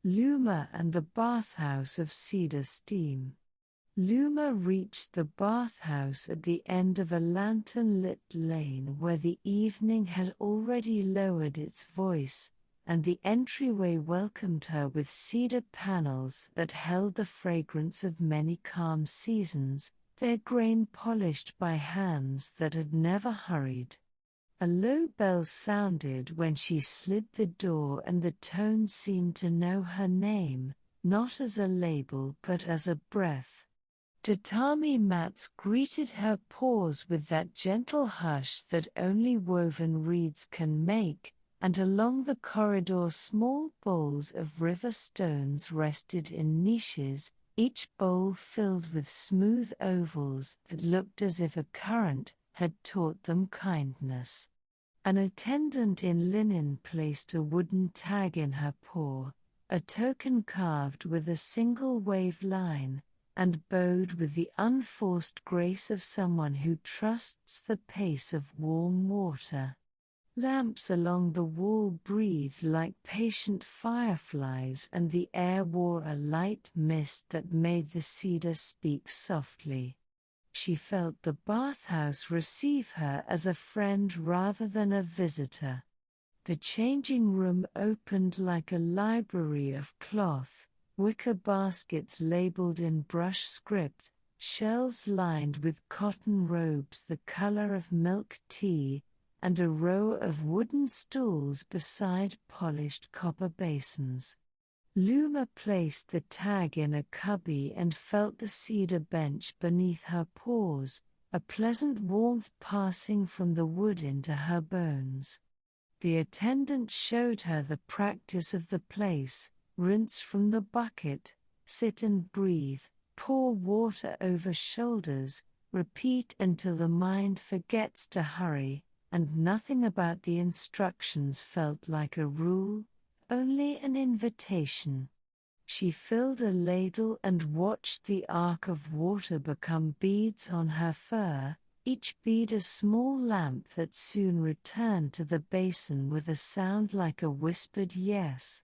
Luma and the Bathhouse of Cedar Steam. Luma reached the bathhouse at the end of a lantern-lit lane where the evening had already lowered its voice, and the entryway welcomed her with cedar panels that held the fragrance of many calm seasons, their grain polished by hands that had never hurried. A low bell sounded when she slid the door, and the tone seemed to know her name, not as a label but as a breath. Tatami mats greeted her pause with that gentle hush that only woven reeds can make, and along the corridor small bowls of river stones rested in niches, each bowl filled with smooth ovals that looked as if a current had taught them kindness. An attendant in linen placed a wooden tag in her paw, a token carved with a single wave line, and bowed with the unforced grace of someone who trusts the pace of warm water. Lamps along the wall breathed like patient fireflies, and the air wore a light mist that made the cedar speak softly. She felt the bathhouse receive her as a friend rather than a visitor. The changing room opened like a library of cloth, wicker baskets labeled in brush script, shelves lined with cotton robes the color of milk tea, and a row of wooden stools beside polished copper basins. Luma placed the tag in a cubby and felt the cedar bench beneath her paws, a pleasant warmth passing from the wood into her bones. The attendant showed her the practice of the place: rinse from the bucket, sit and breathe, pour water over shoulders, repeat until the mind forgets to hurry, and nothing about the instructions felt like a rule, only an invitation. She filled a ladle and watched the arc of water become beads on her fur, each bead a small lamp that soon returned to the basin with a sound like a whispered yes.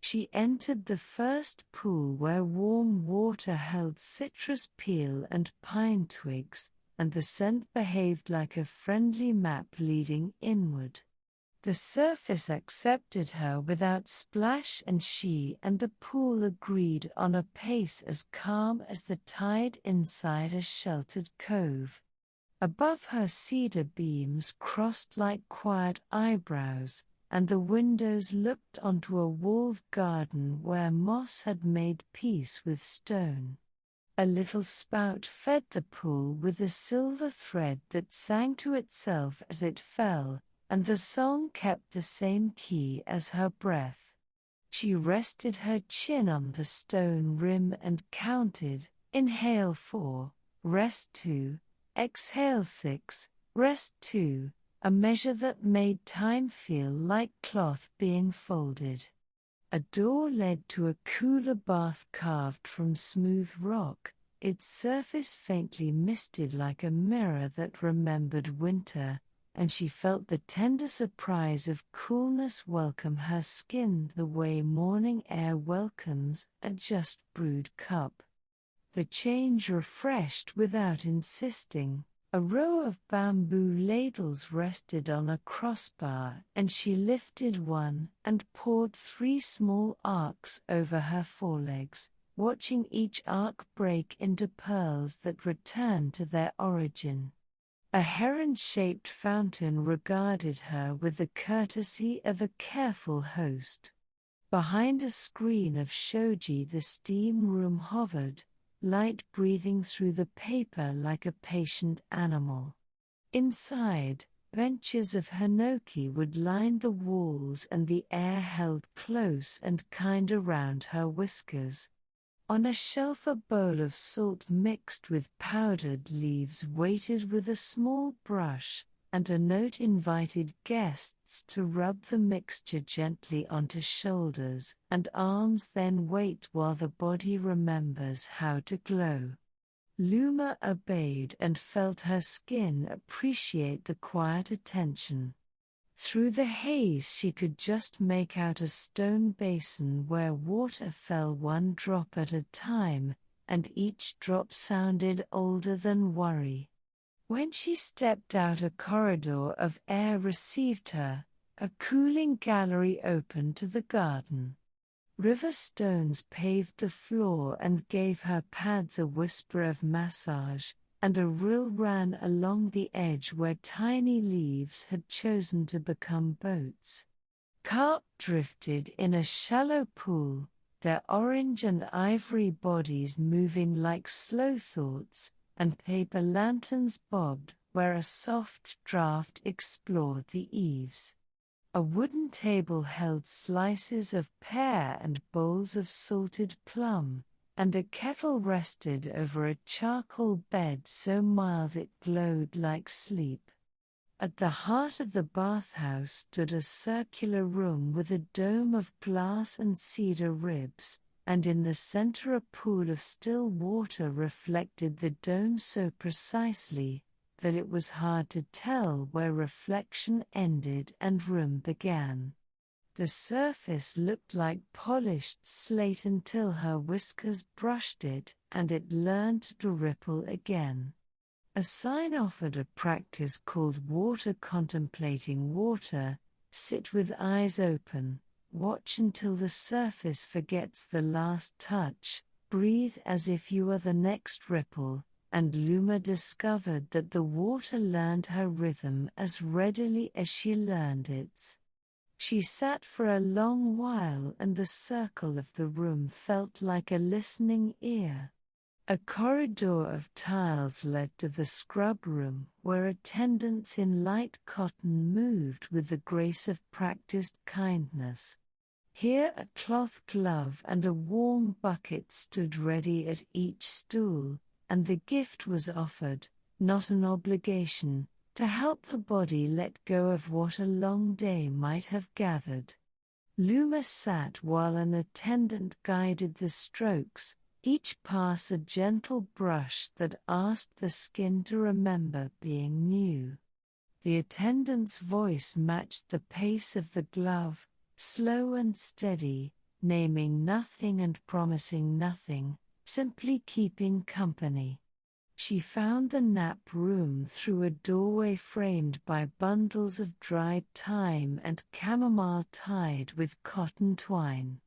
She entered the first pool where warm water held citrus peel and pine twigs, and the scent behaved like a friendly map leading inward. The surface accepted her without splash, and she and the pool agreed on a pace as calm as the tide inside a sheltered cove. Above her cedar beams crossed like quiet eyebrows, and the windows looked onto a walled garden where moss had made peace with stone. A little spout fed the pool with a silver thread that sang to itself as it fell, and the song kept the same key as her breath. She rested her chin on the stone rim and counted: inhale 4, rest 2, exhale 6, rest 2, a measure that made time feel like cloth being folded. A door led to a cooler bath carved from smooth rock, its surface faintly misted like a mirror that remembered winter, and she felt the tender surprise of coolness welcome her skin the way morning air welcomes a just brewed cup. The change refreshed without insisting. A row of bamboo ladles rested on a crossbar, and she lifted one and poured 3 small arcs over her forelegs, watching each arc break into pearls that returned to their origin. A heron-shaped fountain regarded her with the courtesy of a careful host. Behind a screen of shoji the steam room hovered, light breathing through the paper like a patient animal. Inside, benches of hinoki would line the walls, and the air held close and kind around her whiskers. On a shelf a bowl of salt mixed with powdered leaves waited with a small brush, and a note invited guests to rub the mixture gently onto shoulders and arms, then wait while the body remembers how to glow. Luma obeyed and felt her skin appreciate the quiet attention. Through the haze she could just make out a stone basin where water fell one drop at a time, and each drop sounded older than worry. When she stepped out, a corridor of air received her, a cooling gallery opened to the garden. River stones paved the floor and gave her pads a whisper of massage, and a rill ran along the edge where tiny leaves had chosen to become boats. Carp drifted in a shallow pool, their orange and ivory bodies moving like slow thoughts, and paper lanterns bobbed where a soft draught explored the eaves. A wooden table held slices of pear and bowls of salted plum, and a kettle rested over a charcoal bed so mild it glowed like sleep. At the heart of the bathhouse stood a circular room with a dome of glass and cedar ribs, and in the center a pool of still water reflected the dome so precisely that it was hard to tell where reflection ended and room began. The surface looked like polished slate until her whiskers brushed it and it learned to ripple again. A sign offered a practice called water contemplating water. Sit with eyes open, watch until the surface forgets the last touch, breathe as if you are the next ripple, and Luma discovered that the water learned her rhythm as readily as she learned its. She sat for a long while and the circle of the room felt like a listening ear. A corridor of tiles led to the scrub room where attendants in light cotton moved with the grace of practiced kindness. Here a cloth glove and a warm bucket stood ready at each stool, and the gift was offered, not an obligation, to help the body let go of what a long day might have gathered. Luma sat while an attendant guided the strokes, each pass a gentle brush that asked the skin to remember being new. The attendant's voice matched the pace of the glove, slow and steady, naming nothing and promising nothing, simply keeping company. She found the nap room through a doorway framed by bundles of dried thyme and chamomile tied with cotton twine.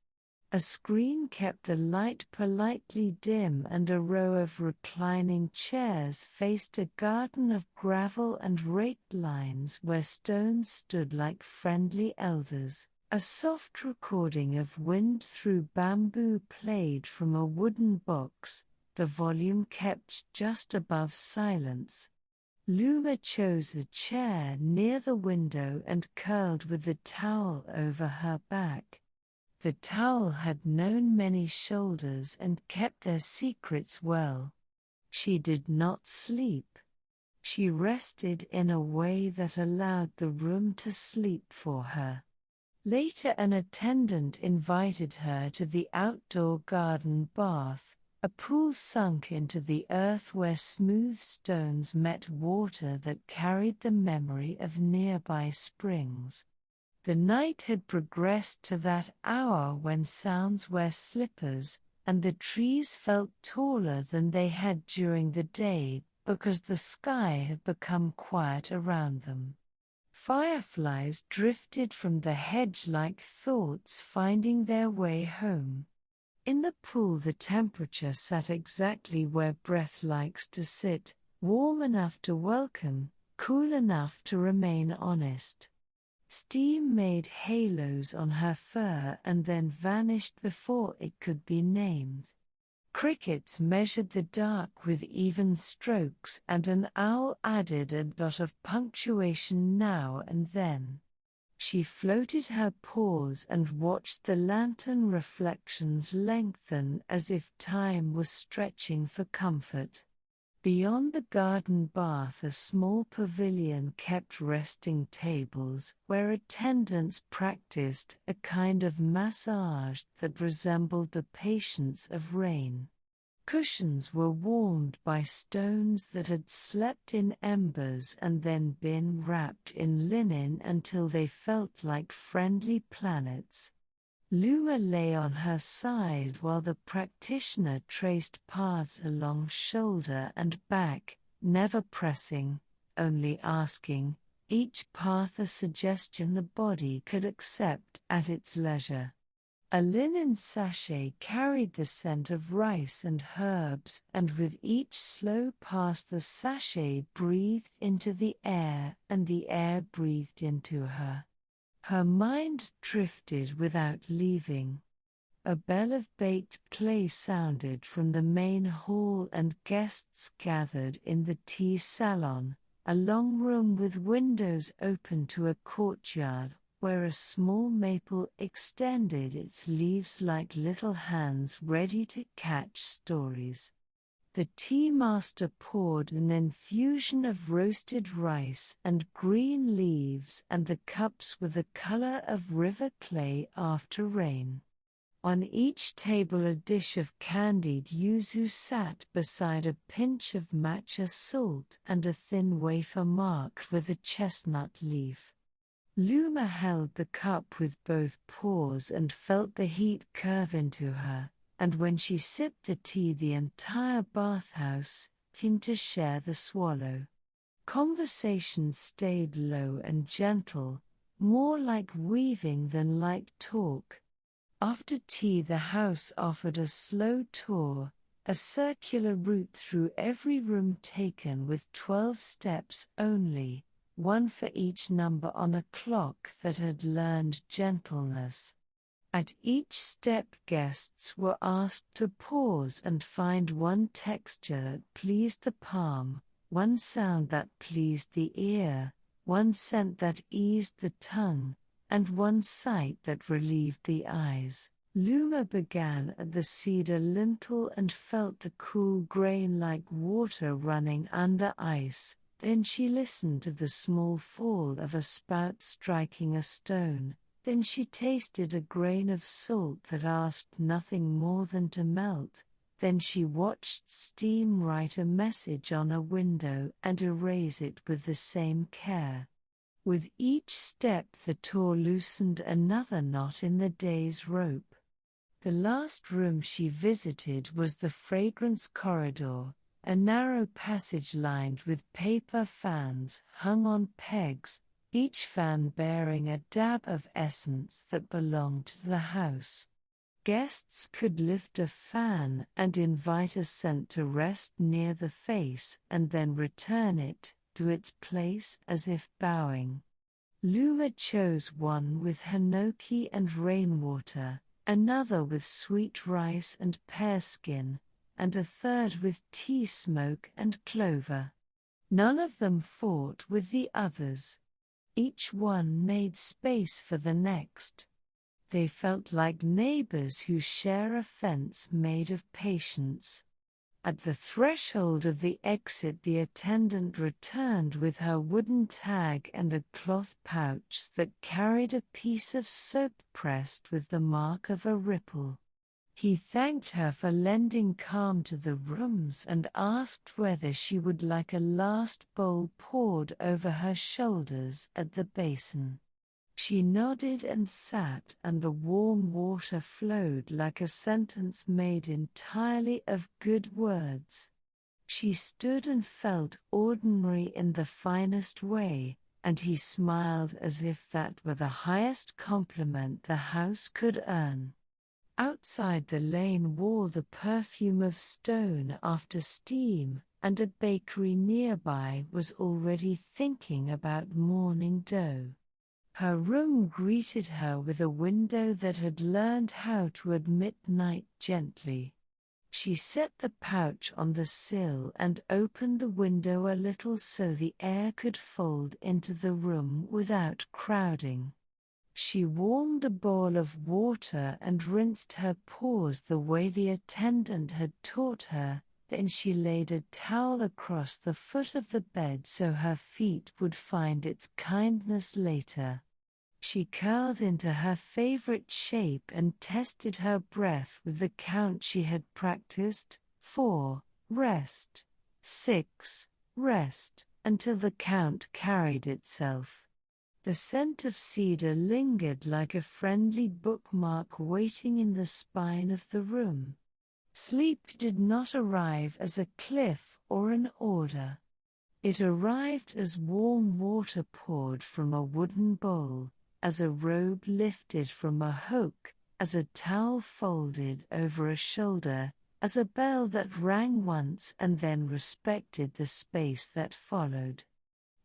A screen kept the light politely dim and a row of reclining chairs faced a garden of gravel and raked lines where stones stood like friendly elders. A soft recording of Wind Through Bamboo played from a wooden box, the volume kept just above silence. Luma chose a chair near the window and curled with the towel over her back. The towel had known many shoulders and kept their secrets well. She did not sleep. She rested in a way that allowed the room to sleep for her. Later an attendant invited her to the outdoor garden bath, a pool sunk into the earth where smooth stones met water that carried the memory of nearby springs. The night had progressed to that hour when sounds wear slippers, and the trees felt taller than they had during the day because the sky had become quiet around them. Fireflies drifted from the hedge like thoughts finding their way home. In the pool the temperature sat exactly where breath likes to sit, warm enough to welcome, cool enough to remain honest. Steam made halos on her fur and then vanished before it could be named. Crickets measured the dark with even strokes and an owl added a dot of punctuation now and then. She floated her paws and watched the lantern reflections lengthen as if time was stretching for comfort. Beyond the garden bath a small pavilion kept resting tables where attendants practiced a kind of massage that resembled the patience of rain. Cushions were warmed by stones that had slept in embers and then been wrapped in linen until they felt like friendly planets. Luma lay on her side while the practitioner traced paths along shoulder and back, never pressing, only asking, each path a suggestion the body could accept at its leisure. A linen sachet carried the scent of rice and herbs, and with each slow pass the sachet breathed into the air and the air breathed into her. Her mind drifted without leaving. A bell of baked clay sounded from the main hall and guests gathered in the tea salon, a long room with windows open to a courtyard where a small maple extended its leaves like little hands ready to catch stories. The tea master poured an infusion of roasted rice and green leaves, and the cups were the color of river clay after rain. On each table a dish of candied yuzu sat beside a pinch of matcha salt and a thin wafer marked with a chestnut leaf. Luma held the cup with both paws and felt the heat curve into her, and when she sipped the tea the entire bathhouse seemed to share the swallow. Conversation stayed low and gentle, more like weaving than like talk. After tea the house offered a slow tour, a circular route through every room taken with 12 steps only, one for each number on a clock that had learned gentleness. At each step guests were asked to pause and find one texture that pleased the palm, one sound that pleased the ear, one scent that eased the tongue, and one sight that relieved the eyes. Luma began at the cedar lintel and felt the cool grain like water running under ice. Then she listened to the small fall of a spout striking a stone. Then she tasted a grain of salt that asked nothing more than to melt. Then she watched steam write a message on a window and erase it with the same care. With each step the tour loosened another knot in the day's rope. The last room she visited was the fragrance corridor, a narrow passage lined with paper fans hung on pegs, each fan bearing a dab of essence that belonged to the house. Guests could lift a fan and invite a scent to rest near the face and then return it to its place as if bowing. Luma chose one with hinoki and rainwater, another with sweet rice and pear skin, and a third with tea smoke and clover. None of them fought with the others. Each one made space for the next. They felt like neighbors who share a fence made of patience. At the threshold of the exit the attendant returned with her wooden tag and a cloth pouch that carried a piece of soap pressed with the mark of a ripple. He thanked her for lending calm to the rooms and asked whether she would like a last bowl poured over her shoulders at the basin. She nodded and sat, and the warm water flowed like a sentence made entirely of good words. She stood and felt ordinary in the finest way, and he smiled as if that were the highest compliment the house could earn. Outside the lane wore the perfume of stone after steam, and a bakery nearby was already thinking about morning dough. Her room greeted her with a window that had learned how to admit night gently. She set the pouch on the sill and opened the window a little so the air could fold into the room without crowding. She warmed a bowl of water and rinsed her paws the way the attendant had taught her. Then she laid a towel across the foot of the bed so her feet would find its kindness later. She curled into her favorite shape and tested her breath with the count she had practiced, 4. Rest. 6. Rest, until the count carried itself. The scent of cedar lingered like a friendly bookmark waiting in the spine of the room. Sleep did not arrive as a cliff or an order. It arrived as warm water poured from a wooden bowl, as a robe lifted from a hook, as a towel folded over a shoulder, as a bell that rang once and then respected the space that followed.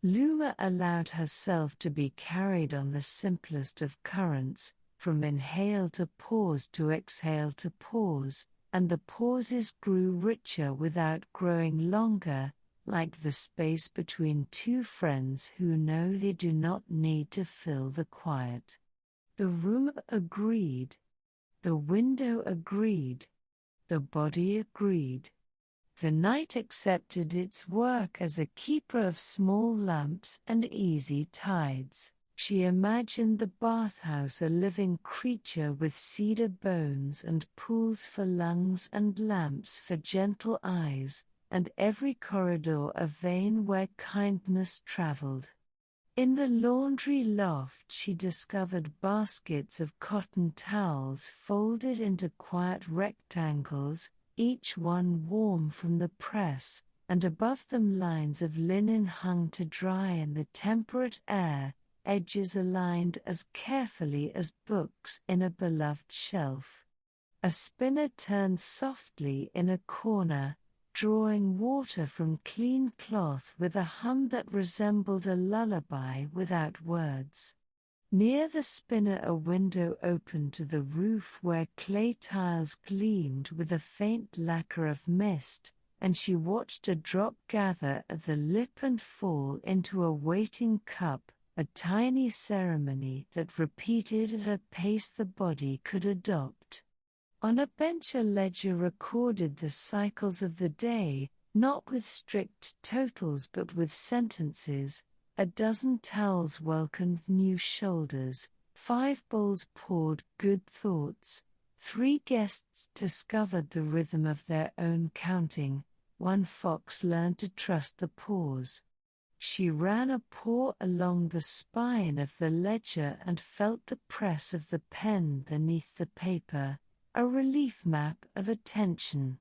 Luma allowed herself to be carried on the simplest of currents, from inhale to pause to exhale to pause, and the pauses grew richer without growing longer, like the space between two friends who know they do not need to fill the quiet. The room agreed. The window agreed. The body agreed. The night accepted its work as a keeper of small lamps and easy tides. She imagined the bathhouse a living creature with cedar bones and pools for lungs and lamps for gentle eyes, and every corridor a vein where kindness traveled. In the laundry loft she discovered baskets of cotton towels folded into quiet rectangles, each one warm from the press, and above them lines of linen hung to dry in the temperate air, edges aligned as carefully as books in a beloved shelf. A spinner turned softly in a corner, drawing water from clean cloth with a hum that resembled a lullaby without words. Near the spinner a window opened to the roof where clay tiles gleamed with a faint lacquer of mist, and she watched a drop gather at the lip and fall into a waiting cup, a tiny ceremony that repeated at a pace the body could adopt. On a bench a ledger recorded the cycles of the day, not with strict totals but with sentences. A dozen towels welcomed new shoulders, 5 bowls poured good thoughts, 3 guests discovered the rhythm of their own counting, 1 fox learned to trust the pause. She ran a paw along the spine of the ledger and felt the press of the pen beneath the paper, a relief map of attention.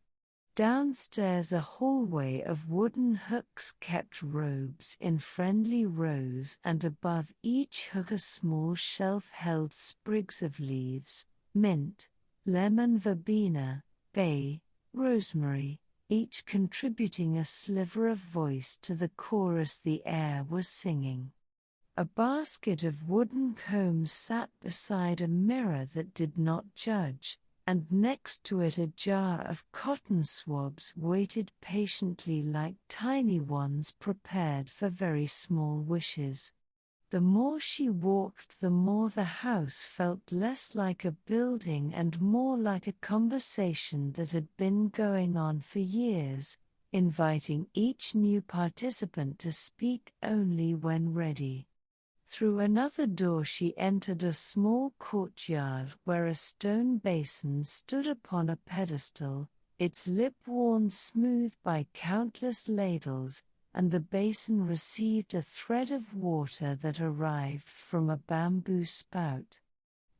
Downstairs a hallway of wooden hooks kept robes in friendly rows, and above each hook a small shelf held sprigs of leaves, mint, lemon verbena, bay, rosemary, each contributing a sliver of voice to the chorus the air was singing. A basket of wooden combs sat beside a mirror that did not judge, and next to it a jar of cotton swabs waited patiently like tiny ones prepared for very small wishes. The more she walked, the more the house felt less like a building and more like a conversation that had been going on for years, inviting each new participant to speak only when ready. Through another door she entered a small courtyard where a stone basin stood upon a pedestal, its lip worn smooth by countless ladles, and the basin received a thread of water that arrived from a bamboo spout.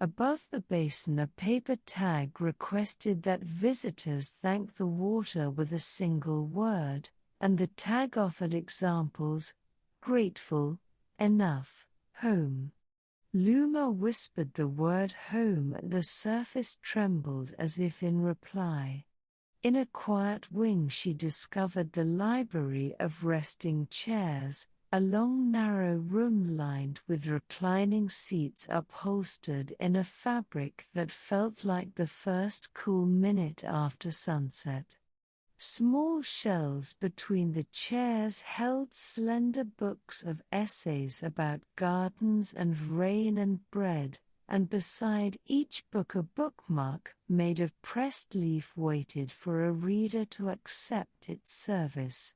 Above the basin a paper tag requested that visitors thank the water with a single word, and the tag offered examples: grateful, enough, home. Luma whispered the word home and the surface trembled as if in reply. In a quiet wing she discovered the library of resting chairs, a long narrow room lined with reclining seats upholstered in a fabric that felt like the first cool minute after sunset. Small shelves between the chairs held slender books of essays about gardens and rain and bread, and beside each book a bookmark made of pressed leaf waited for a reader to accept its service.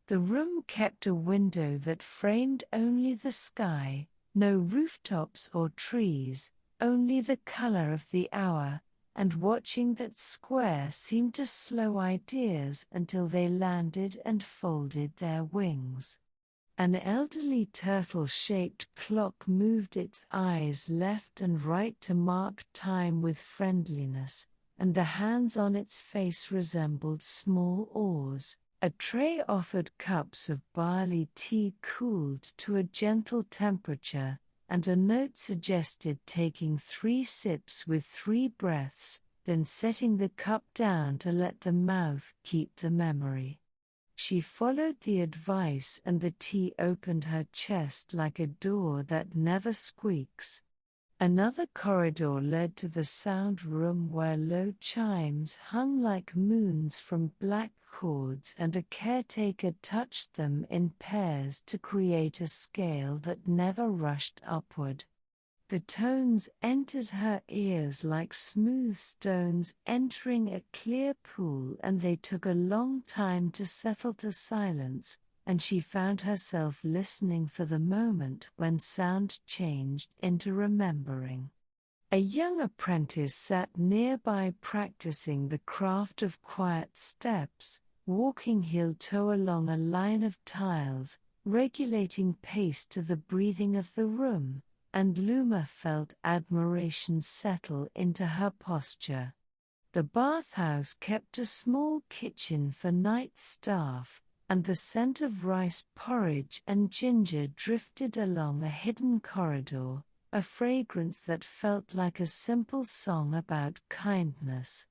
The room kept a window that framed only the sky, no rooftops or trees, only the color of the hour, and watching that square seemed to slow ideas until they landed and folded their wings. An elderly turtle-shaped clock moved its eyes left and right to mark time with friendliness, and the hands on its face resembled small oars. A tray offered cups of barley tea cooled to a gentle temperature, and a note suggested taking 3 sips with 3 breaths, then setting the cup down to let the mouth keep the memory. She followed the advice, and the tea opened her chest like a door that never squeaks. Another corridor led to the sound room where low chimes hung like moons from black cords, and a caretaker touched them in pairs to create a scale that never rushed upward. The tones entered her ears like smooth stones entering a clear pool, and they took a long time to settle to silence, and she found herself listening for the moment when sound changed into remembering. A young apprentice sat nearby practicing the craft of quiet steps, walking heel-toe along a line of tiles, regulating pace to the breathing of the room, and Luma felt admiration settle into her posture. The bathhouse kept a small kitchen for night staff, and the scent of rice porridge and ginger drifted along a hidden corridor, a fragrance that felt like a simple song about kindness.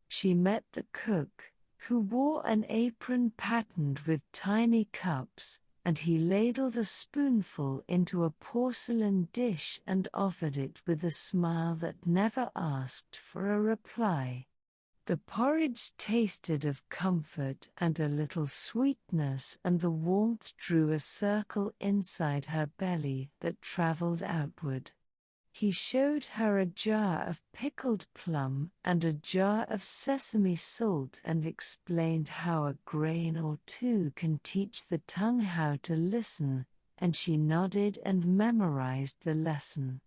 She met the cook, who wore an apron patterned with tiny cups, and he ladled a spoonful into a porcelain dish and offered it with a smile that never asked for a reply. The porridge tasted of comfort and a little sweetness, and the warmth drew a circle inside her belly that traveled outward. He showed her a jar of pickled plum and a jar of sesame salt and explained how a grain or two can teach the tongue how to listen, and she nodded and memorized the lesson.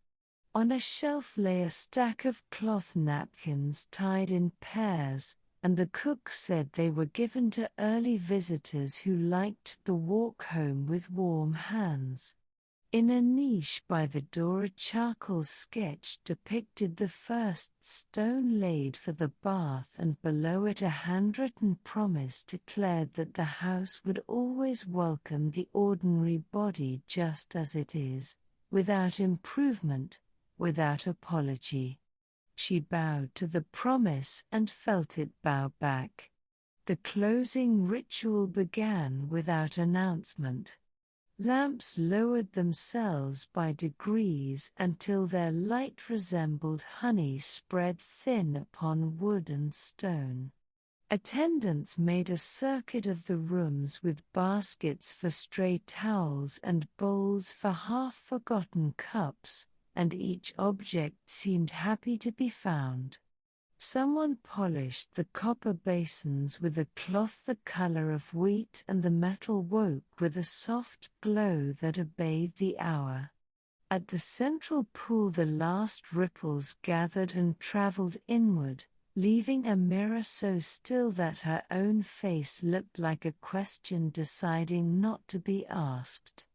On a shelf lay a stack of cloth napkins tied in pairs, and the cook said they were given to early visitors who liked the walk home with warm hands. In a niche by the door, a charcoal sketch depicted the first stone laid for the bath, and below it a handwritten promise declared that the house would always welcome the ordinary body just as it is, without improvement, without apology. She bowed to the promise and felt it bow back. The closing ritual began without announcement. Lamps lowered themselves by degrees until their light resembled honey spread thin upon wood and stone. Attendants made a circuit of the rooms with baskets for stray towels and bowls for half-forgotten cups, and each object seemed happy to be found. Someone polished the copper basins with a cloth the color of wheat, and the metal woke with a soft glow that obeyed the hour. At the central pool the last ripples gathered and traveled inward, leaving a mirror so still that her own face looked like a question deciding not to be asked.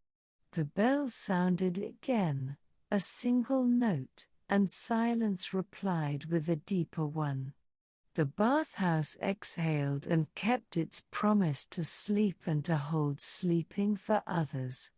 The bell sounded again, a single note, and silence replied with a deeper one. The bathhouse exhaled and kept its promise to sleep and to hold sleeping for others.